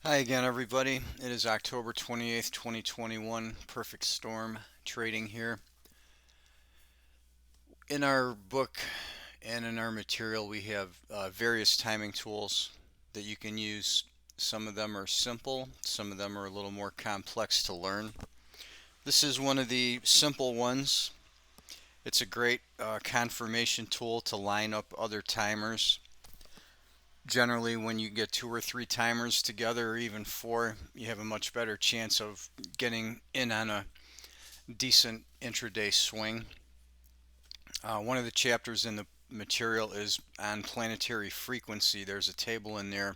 Hi again, everybody. It is October 28th, 2021. Perfect storm trading here. In our book and in our material, we have various timing tools that you can use. Some of them are simple, some of them are a little more complex to learn. This is one of the simple ones. It's a great confirmation tool to line up other timers. Generally, when you get two or three timers together, or even four, you have a much better chance of getting in on a decent intraday swing. One of the chapters in the material is on planetary frequency. There's a table in there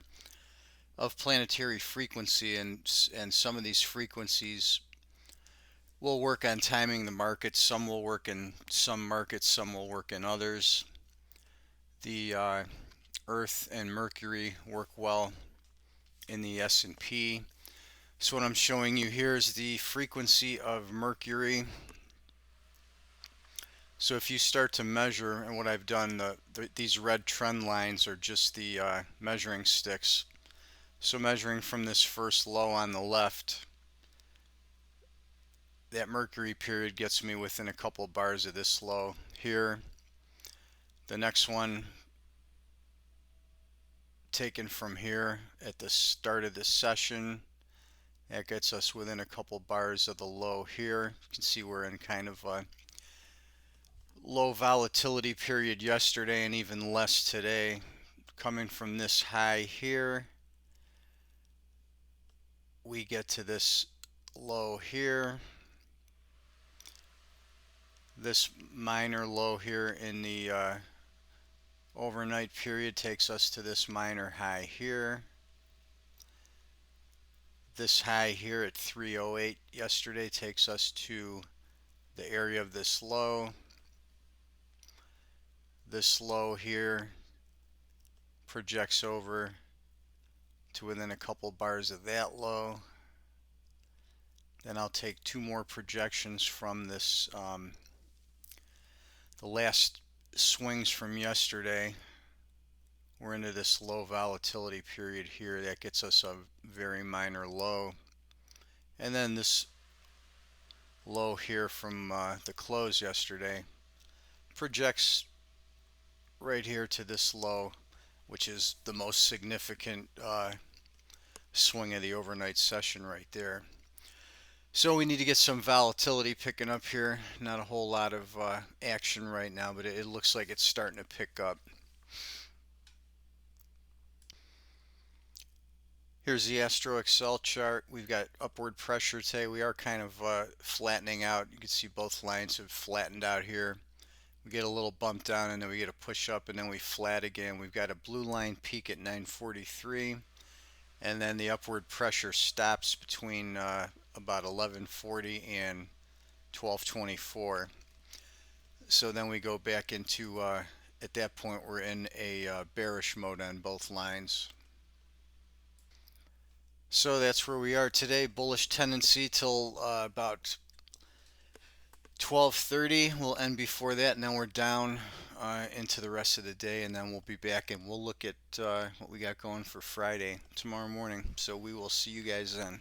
of planetary frequency, and some of these frequencies will work on timing the markets. Some will work in some markets, some will work in others. The Earth and Mercury work well in the S&P. So what I'm showing you here is the frequency of Mercury. So if you start to measure, and what I've done, these red trend lines are just the measuring sticks. So measuring from this first low on the left, that Mercury period gets me within a couple bars of this low here. The next one taken from here at the start of this session, that gets us within a couple bars of the low here. You can see we're in kind of a low volatility period yesterday and even less today. Coming from this high here, we get to this low here. This minor low here in the overnight period takes us to this minor high here. This high here at 308 yesterday takes us to the area of this low. This low here projects over to within a couple bars of that low. Then I'll take two more projections from this, the last swings from yesterday. We're into this low volatility period here. That gets us a very minor low. And then this low here from the close yesterday projects right here to this low, which is the most significant swing of the overnight session right there. So we need to get some volatility picking up here. Not a whole lot of action right now, but it looks like it's starting to pick up. Here's the Astro Excel chart. We've got upward pressure today. We are kind of flattening out. You can see both lines have flattened out here. We get a little bump down and then we get a push up and then we flat again. We've got a blue line peak at 943, and then the upward pressure stops between about 1140 and 1224. So then we go back into, at that point, we're in a bearish mode on both lines. So that's where we are today. Bullish tendency till about 12:30. We'll end before that, and then we're down into the rest of the day, and then we'll be back and we'll look at what we got going for Friday tomorrow morning. So we will see you guys then.